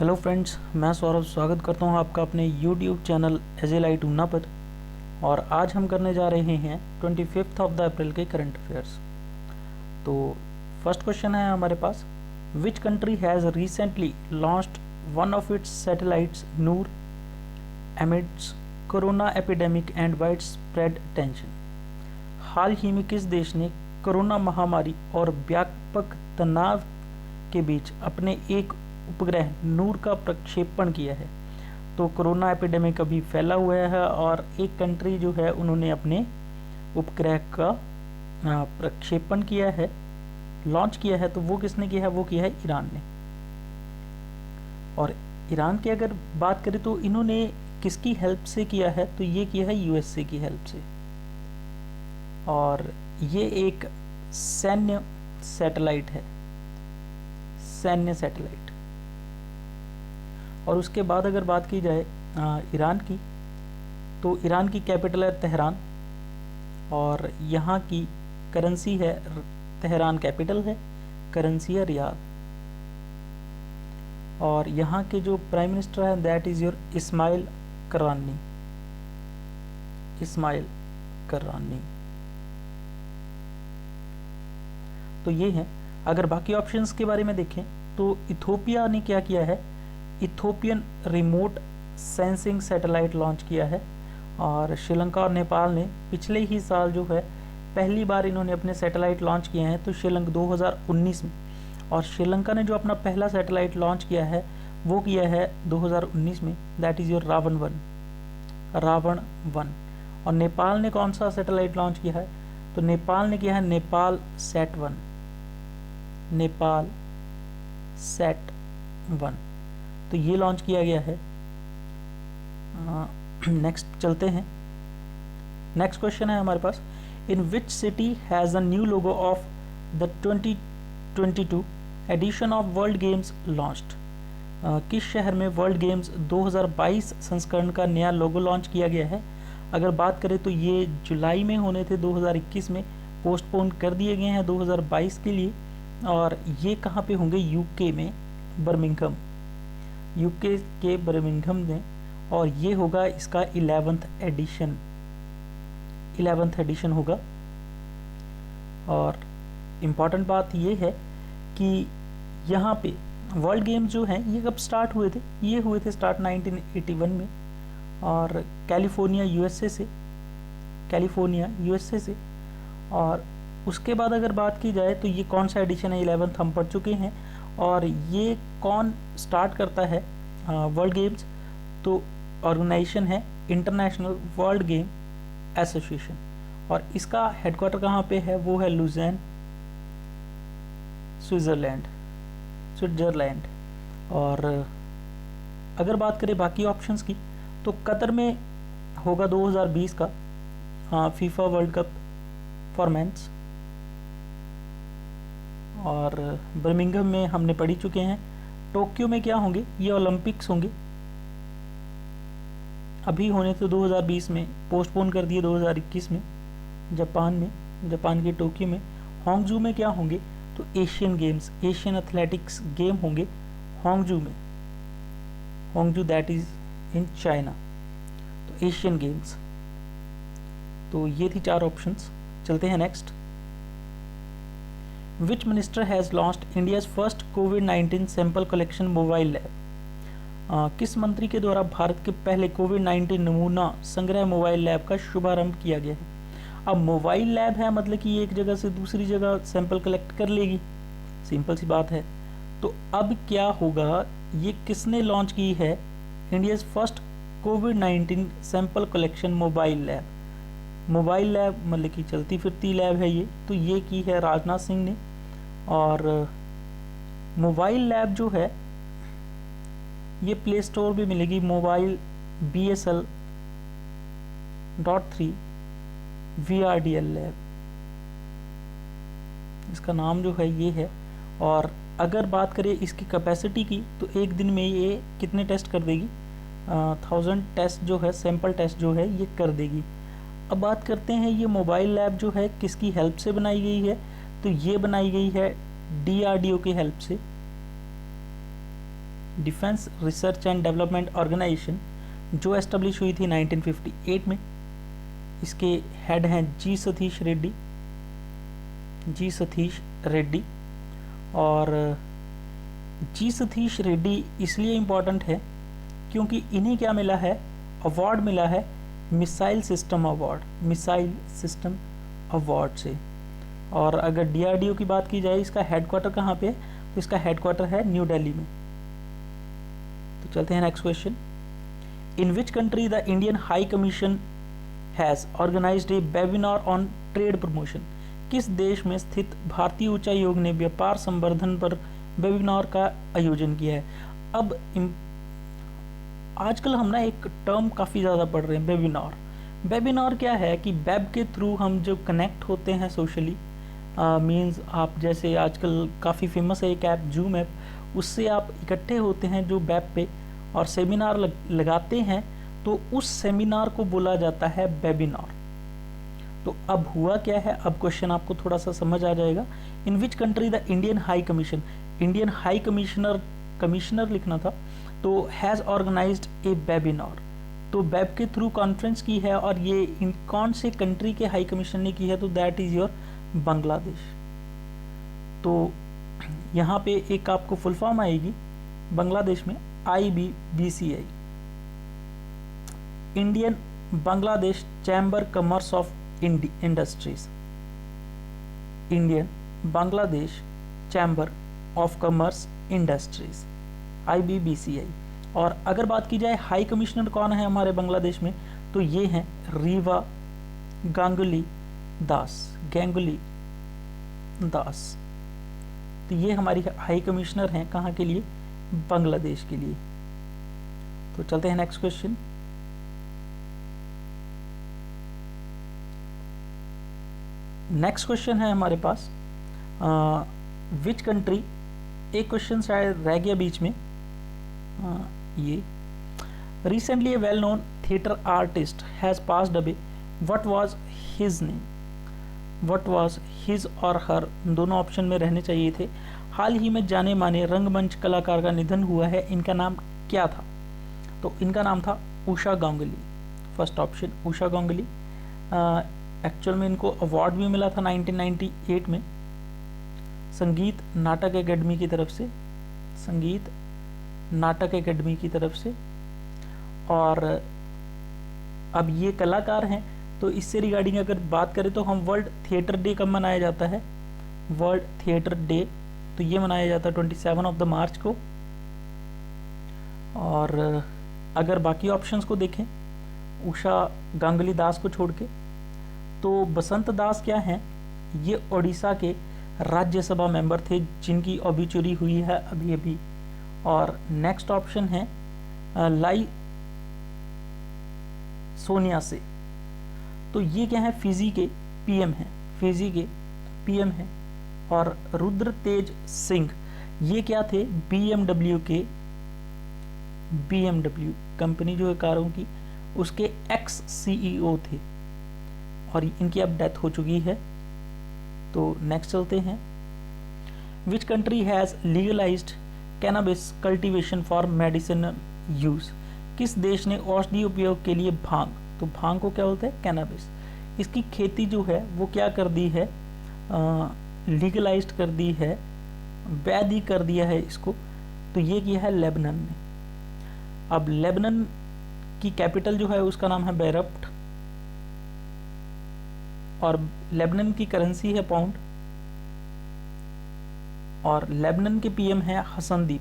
Hello friends, मैं सौरभ स्वागत करता हूं आपका अपने यूट्यूब चैनल एजेलाई टूना पर। और आज हम करने जा रहे हैं 25 ऑफ द अप्रैल के करंट अफेयर्स। तो फर्स्ट क्वेश्चन है हमारे पास, which country has recently launched one of its satellites Noor amidst corona epidemic and widespread tension. हाल ही में किस देश ने कोरोना महामारी और व्यापक तनाव के बीच अपने एक उपग्रह नूर का प्रक्षेपण किया है? तो कोरोना एपिडेमिक अभी फैला हुआ है और एक कंट्री जो है उन्होंने अपने उपग्रह का प्रक्षेपण किया है, लॉन्च किया है। तो वो किसने किया है? वो किया है ईरान ने। और ईरान की अगर बात करें तो इन्होंने किसकी हेल्प से किया है? तो ये किया है यूएसए की हेल्प से। और ये एक सैन्य सैटेलाइट है, सैन्य सैटेलाइट। और उसके बाद अगर बात की जाए ईरान की, तो ईरान की कैपिटल है तेहरान और यहाँ की करेंसी है, तेहरान कैपिटल है, करेंसी है रियाल। और यहाँ के जो प्राइम मिनिस्टर है दैट इज़ योर इस्माइल करानी, इस्माइल करानी। तो ये है। अगर बाकी ऑप्शंस के बारे में देखें तो इथोपिया ने क्या किया है? Ethiopian remote sensing satellite launch किया है। और श्रीलंका और नेपाल ने पिछले ही साल जो है पहली बार इन्होंने अपने सैटेलाइट लॉन्च किए हैं, तो श्रीलंका 2019 में। और श्रीलंका ने जो अपना पहला सैटेलाइट लॉन्च किया है वो किया है 2019 में, दैट इज़ योर रावण 1। और नेपाल ने कौन सा सैटेलाइट लॉन्च किया है? तो नेपाल ने किया है नेपाल सैट 1, नेपाल सैट 1। तो ये लॉन्च किया गया है। नेक्स्ट चलते हैं। नेक्स्ट क्वेश्चन है हमारे पास, in which city has a new logo of the 2022 edition of world games launched? किस शहर में वर्ल्ड गेम्स 2022 संस्करण का नया लोगो लॉन्च किया गया है? अगर बात करें तो ये जुलाई में होने थे, 2021 में पोस्टपोन कर दिए गए हैं 2022 के लिए। और ये कहाँ पे होंगे? यूके में, बर्मिंघम, यूके के बर्मिंघम में। और ये होगा इसका 11th एडिशन होगा। और इम्पॉर्टेंट बात ये है कि यहाँ पे वर्ल्ड गेम्स जो हैं ये कब स्टार्ट हुए थे? ये हुए थे स्टार्ट 1981 में, और कैलिफोर्निया यूएसए से। और उसके बाद अगर बात की जाए तो ये कौन सा एडिशन है? 11th हम पढ़ चुके हैं। और ये कौन स्टार्ट करता है वर्ल्ड गेम्स? तो ऑर्गेनाइजेशन है इंटरनेशनल वर्ल्ड गेम एसोसिएशन। और इसका हेडक्वार्टर कहाँ पे है? वो है लुज़ेन, स्विट्ज़रलैंड। और अगर बात करें बाकी ऑप्शंस की तो कतर में होगा 2020 का FIFA world cup for men's. और बर्मिंघम में हमने पढ़ी चुके हैं। टोक्यो में क्या होंगे? ये ओलंपिक्स होंगे। अभी होने तो 2020 में, पोस्टपोन कर दिए 2021 में जापान के टोक्यो में। होंगजू में क्या होंगे? तो Asian games, Asian athletics game होंगे होंगजू में, होंगजू दैट इज इन चाइना। तो एशियन गेम्स। तो ये थी 4 ऑप्शंस। चलते हैं next. Which minister has launched India's first कोविड-19 सैंपल कलेक्शन मोबाइल लैब? किस मंत्री के द्वारा भारत के पहले कोविड-19 नमूना संग्रह मोबाइल लैब का शुभारंभ किया गया है? अब मोबाइल लैब है मतलब कि एक जगह से दूसरी जगह सैंपल कलेक्ट कर लेगी, सिंपल सी बात है। तो अब क्या होगा? ये किसने लॉन्च की है? इंडियाज़ फर्स्ट कोविड-19 sample collection mobile lab. Mobile lab मतलब कि चलती फिरती लैब है ये। तो ये की है राजनाथ सिंह ने। और मोबाइल लैब जो है ये प्ले स्टोर भी मिलेगी, मोबाइल BSL.3 VRDL लैब, इसका नाम जो है ये है। और अगर बात करें इसकी कैपेसिटी की तो एक दिन में ये कितने टेस्ट कर देगी? 1000 टेस्ट जो है, सैंपल टेस्ट जो है ये कर देगी। अब बात करते हैं ये मोबाइल लैब जो है किसकी हेल्प से बनाई गई है? तो ये बनाई गई है DRDO की हेल्प से। Defence research and development organisation, जो एस्टेब्लिश हुई थी 1958 में। इसके हेड हैं जी सतीश रेड्डी। और जी सतीश रेड्डी इसलिए इम्पोर्टेंट है क्योंकि इन्हें क्या मिला है, अवार्ड मिला है मिसाइल सिस्टम अवार्ड से। और अगर डीआरडीओ की बात की जाए, इसका हेडक्वार्टर कहाँ पे है, तो इसका हेडक्वार्टर है न्यू दिल्ली में। तो चलते हैं next question. In which country the Indian high commission has organised a webinar on trade promotion? किस देश में स्थित भारतीय उच्चायोग ने व्यापार संवर्धन पर वेबिनार का आयोजन किया है? अब आजकल हम ना एक टर्म काफ़ी ज़्यादा पढ़ रहे हैं, वेबिनार क्या है कि वेब के थ्रू हम जो कनेक्ट होते हैं सोशली, मींस आप जैसे आजकल काफ़ी फेमस है एक ऐप जूम ऐप, उससे आप इकट्ठे होते हैं जो वेब पे और सेमिनार लगाते हैं, तो उस सेमिनार को बोला जाता है वेबिनार। तो अब हुआ क्या है, अब क्वेश्चन आपको थोड़ा सा समझ आ जाएगा। In which country the Indian high commissioner लिखना था, तो हैज़ ऑर्गेनाइज्ड ए वेबिनार। तो वेब के थ्रू कॉन्फ्रेंस की है, और ये इन कौन से कंट्री के हाई कमीशन ने की है, तो दैट इज़ योर बांग्लादेश। तो यहाँ पे एक आपको फुल फॉर्म आएगी बांग्लादेश में IBBCI, Indian Bangladesh chamber commerce of industries, Indian Bangladesh chamber of commerce industries, IBBCI। और अगर बात की जाए हाई कमिश्नर कौन है हमारे बांग्लादेश में, तो ये हैं रीवा गांगुली दास। तो ये हमारी हाई कमिश्नर हैं कहाँ के लिए, बांग्लादेश के लिए। तो चलते हैं नेक्स्ट क्वेश्चन। नेक्स्ट क्वेश्चन है हमारे पास विच कंट्री, एक क्वेश्चन शायद रह गया बीच में, ये recently A well known theatre artist has passed away, what was his name? What was his और हर, दोनों ऑप्शन में रहने चाहिए थे। हाल ही में जाने माने रंगमंच कलाकार का निधन हुआ है, इनका नाम क्या था? तो इनका नाम था Usha Ganguly. First option Usha Ganguly. Actual में इनको अवार्ड भी मिला था 1998 में संगीत नाटक एकेडमी की तरफ से। और अब ये कलाकार हैं, तो इससे रिगार्डिंग अगर बात करें तो हम वर्ल्ड थिएटर डे कब मनाया जाता है, वर्ल्ड थिएटर डे, तो ये मनाया जाता है 27 मार्च को। और अगर बाकी ऑप्शंस को देखें उषा गांगुली दास को छोड़ के, तो बसंत दास क्या हैं, ये ओडिशा के राज्यसभा मेंबर थे जिनकी ऑबिचुरी हुई है अभी अभी। और नेक्स्ट ऑप्शन है लाई सोनिया से, तो ये क्या है, फिजी के पीएम हैं। और रुद्र तेज सिंह ये क्या थे, BMW कंपनी जो है कारों की, उसके एक्स CEO थे, और इनकी अब डेथ हो चुकी है। तो नेक्स्ट चलते हैं। विच country has legalised cannabis cultivation for medicinal use? किस देश ने औषधि उपयोग के लिए भांग, तो भांग को क्या बोलते हैं, कैनाबिस, इसकी खेती जो है वो क्या कर दी है, लीगलाइज्ड कर दी है, वैध कर दिया है इसको। तो ये किया है लेबनान ने। अब लेबनान की कैपिटल जो है उसका नाम है बेरप्ट, और लेबनान की करेंसी है पाउंड, और लेबनान के पीएम है हसनदीप।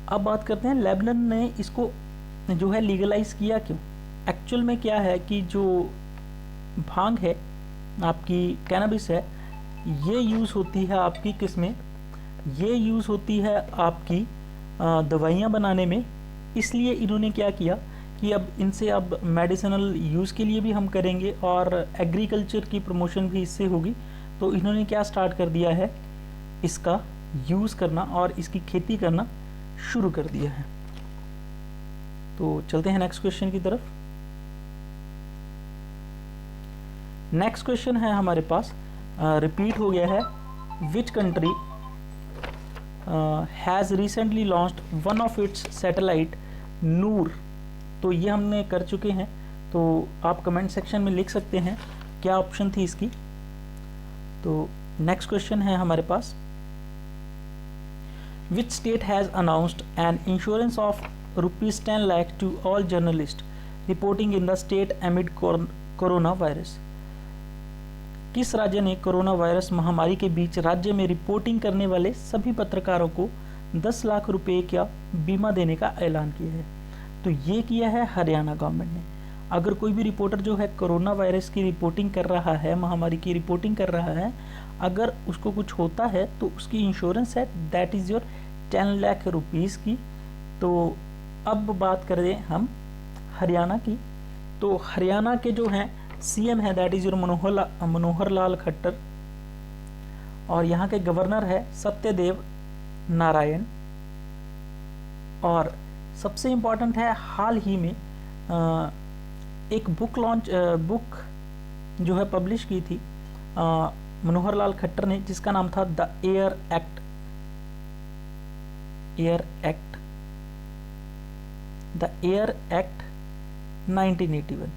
अब बात करते हैं लेबनान ने इसको जो है लीगलाइज किया क्यों। एक्चुअल में क्या है कि जो भांग है आपकी, कैनाबिस है, ये यूज़ होती है आपकी किस में, ये यूज़ होती है आपकी दवाइयाँ बनाने में। इसलिए इन्होंने क्या किया कि अब इनसे अब मेडिसिनल यूज़ के लिए भी हम करेंगे और एग्रीकल्चर की प्रमोशन भी इससे होगी। तो इन्होंने क्या स्टार्ट कर दिया है, इसका यूज़ करना और इसकी खेती करना शुरू कर दिया है। तो चलते हैं नेक्स्ट क्वेश्चन की तरफ। नेक्स्ट क्वेश्चन है हमारे पास, रिपीट हो गया है which country has recently launched one of its satellite Noor. तो ये हमने कर चुके हैं, तो आप कमेंट सेक्शन में लिख सकते हैं क्या ऑप्शन थी इसकी। तो नेक्स्ट क्वेश्चन है हमारे पास, which state has announced an insurance of ₹10 lakh to all journalist reporting in the state amid coronavirus. किस राज्य ने कोरोना वायरस महामारी के बीच राज्य में रिपोर्टिंग करने वाले सभी पत्रकारों को 10 लाख रुपए का बीमा देने का ऐलान किया है? तो ये किया है हरियाणा गवर्नमेंट ने। अगर कोई भी रिपोर्टर जो है कोरोना वायरस की रिपोर्टिंग कर रहा है, महामारी की रिपोर्टिंग कर रहा है, अगर उसको कुछ होता है तो उसकी इंश्योरेंस है that is your 10 lakh rupees की। तो अब बात करें हम हरियाणा की, तो हरियाणा के जो हैं सीएम है that is your Manohar Lal Khattar, और यहाँ के गवर्नर है सत्यदेव नारायण। और सबसे इम्पॉर्टेंट है, हाल ही में एक बुक जो है पब्लिश की थी मनोहर लाल खट्टर ने, जिसका नाम था द एयर एक्ट 1981।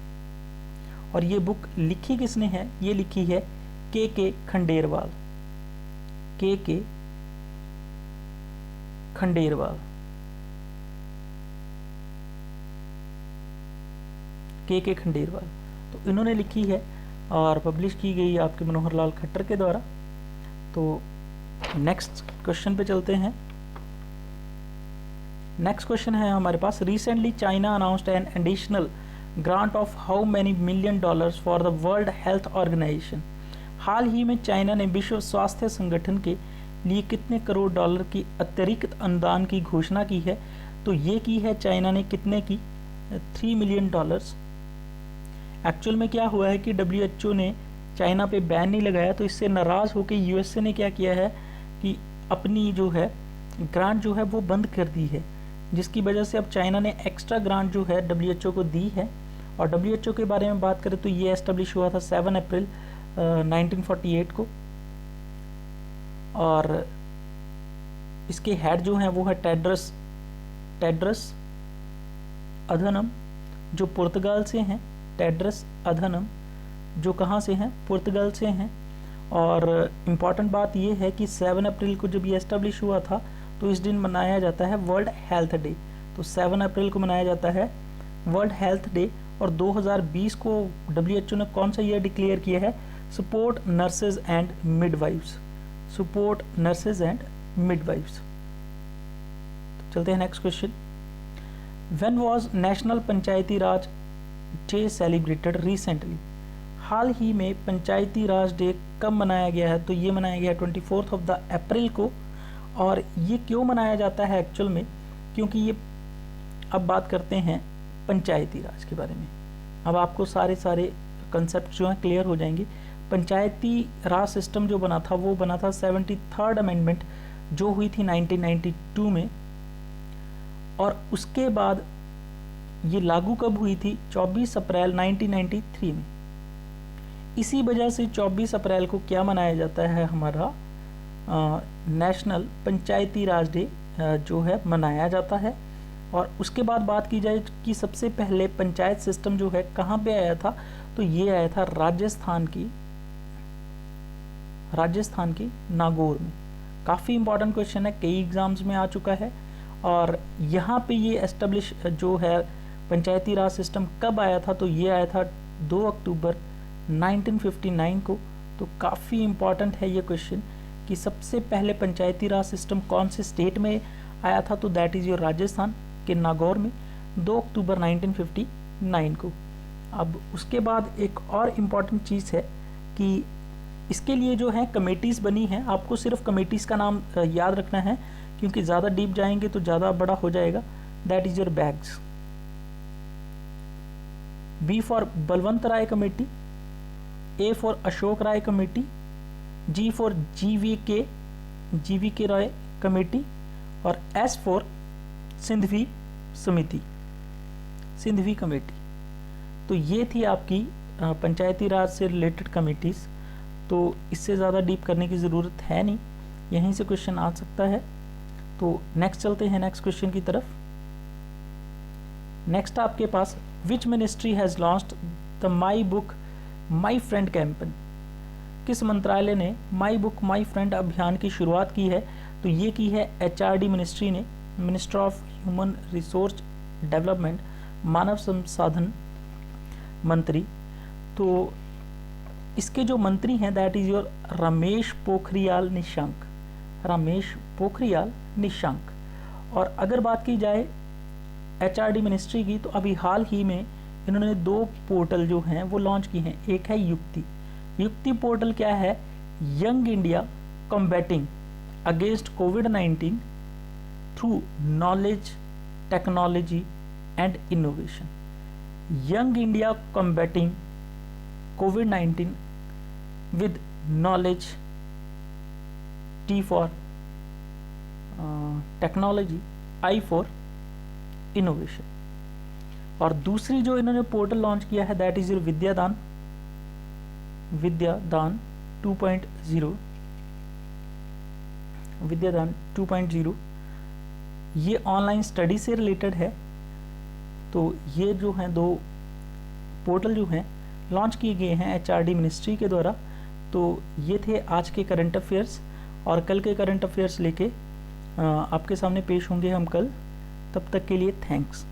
और ये बुक लिखी किसने है? ये लिखी है के खंडेलवाल। के खंडेलवाल। तो इन्होंने लिखी है और पब्लिश की गई आपके मनोहर लाल खट्टर के द्वारा। तो नेक्स्ट क्वेश्चन पे चलते हैं। नेक्स्ट क्वेश्चन है हमारे पास, recently China announced an additional grant of how many $1 million for the world health organization. हाल ही में चाइना ने विश्व स्वास्थ्य संगठन के लिए कितने करोड़ डॉलर की अतिरिक्त अनुदान की घोषणा की है? तो ये की है चाइना ने कितने की? $3 मिलियन। एक्चुअल में क्या हुआ है कि WHO ने चाइना पे बैन नहीं लगाया, तो इससे नाराज़ होकर USA ने क्या किया है कि अपनी जो है ग्रांट जो है वो बंद कर दी है, जिसकी वजह से अब चाइना ने एक्स्ट्रा ग्रांट जो है WHO को दी है। और WHO के बारे में बात करें तो ये एस्टेब्लिश हुआ था 7 अप्रैल 1948 को, और इसके हेड जो हैं वो है टेड्रस अधनम, जो पुर्तगाल से हैं। टेड्रस अधनम जो कहाँ से हैं? पुर्तगाल से हैं। और इम्पॉर्टेंट बात ये है कि 7 अप्रैल को जब ये एस्टेब्लिश हुआ था तो इस दिन मनाया जाता है वर्ल्ड हेल्थ डे। तो 7 अप्रैल को मनाया जाता है वर्ल्ड हेल्थ डे। और 2020 को WHO ने कौन सा ईयर डिक्लेयर किया है? Support nurses and midwifes. तो चलते हैं next question. When was national panchayati raj day celebrated recently? हाल ही में पंचायती राज डे कब मनाया गया है? तो ये मनाया गया 24 अप्रैल को। और ये क्यों मनाया जाता है एक्चुअल में? क्योंकि ये, अब बात करते हैं पंचायती राज के बारे में। अब आपको सारे कंसेप्ट जो हैं क्लियर हो जाएंगे। पंचायती राज सिस्टम जो बना था वो बना था 73rd अमेंडमेंट जो हुई थी 1992 में, और उसके बाद ये लागू कब हुई थी? 24 अप्रैल 1993 में। इसी वजह से 24 अप्रैल को क्या मनाया जाता है? हमारा नेशनल पंचायती राज डे जो है मनाया जाता है। और उसके बाद बात की जाए कि सबसे पहले पंचायत सिस्टम जो है कहाँ पे आया था? तो ये आया था राजस्थान की नागौर में। काफ़ी इंपॉर्टेंट क्वेश्चन है, कई एग्जाम्स में आ चुका है। और यहाँ पे ये एस्टेब्लिश जो है पंचायती राज सिस्टम कब आया था? तो ये आया था 2 अक्टूबर 1959 को। तो काफ़ी इम्पॉर्टेंट है ये क्वेश्चन कि सबसे पहले पंचायती राज सिस्टम कौन से स्टेट में आया था? तो दैट इज़ योर राजस्थान के नागौर में 2 अक्टूबर 1959 को। अब उसके बाद एक और इम्पॉर्टेंट चीज़ है कि इसके लिए जो है कमेटीज़ बनी हैं। आपको सिर्फ कमेटीज़ का नाम याद रखना है, क्योंकि ज़्यादा डीप जाएंगे तो ज़्यादा बड़ा हो जाएगा। That is your bags. B for Balwant Rai committee, A for Ashok Rai committee, G for GVK Rai committee, और S फॉर सिंधवी कमेटी। तो ये थी आपकी पंचायती राज से रिलेटेड कमेटीज़। तो इससे ज़्यादा डीप करने की ज़रूरत है नहीं, यहीं से क्वेश्चन आ सकता है। तो नेक्स्ट चलते हैं नेक्स्ट क्वेश्चन की तरफ। नेक्स्ट आपके पास which ministry has launched the my book my friend campaign. किस मंत्रालय ने माई बुक माई फ्रेंड अभियान की शुरुआत की है? तो ये की है HRD मिनिस्ट्री ने, minister of human resource development, मानव संसाधन मंत्री। तो इसके जो मंत्री हैं that is your Ramesh Pokhriyal Nishank, Ramesh Pokhriyal Nishank. और अगर बात की जाए HRD मिनिस्ट्री की, तो अभी हाल ही में इन्होंने 2 पोर्टल जो हैं वो लॉन्च की हैं। एक है युक्ति। युक्ति पोर्टल क्या है? Young India combating against covid through knowledge, technology and innovation. Young India combating covid with knowledge, T for technology, I for innovation. और दूसरी जो इन्होंने पोर्टल लॉन्च किया है दैट इज विद्यादान, विद्यादान 2.0, विद्यादान 2.0। ये ऑनलाइन स्टडी से रिलेटेड है। तो ये जो हैं 2 पोर्टल जो हैं लॉन्च किए गए हैं HRD मिनिस्ट्री के द्वारा। तो ये थे आज के करंट अफेयर्स, और कल के करंट अफेयर्स लेके आपके सामने पेश होंगे हम कल। तब तक के लिए थैंक्स।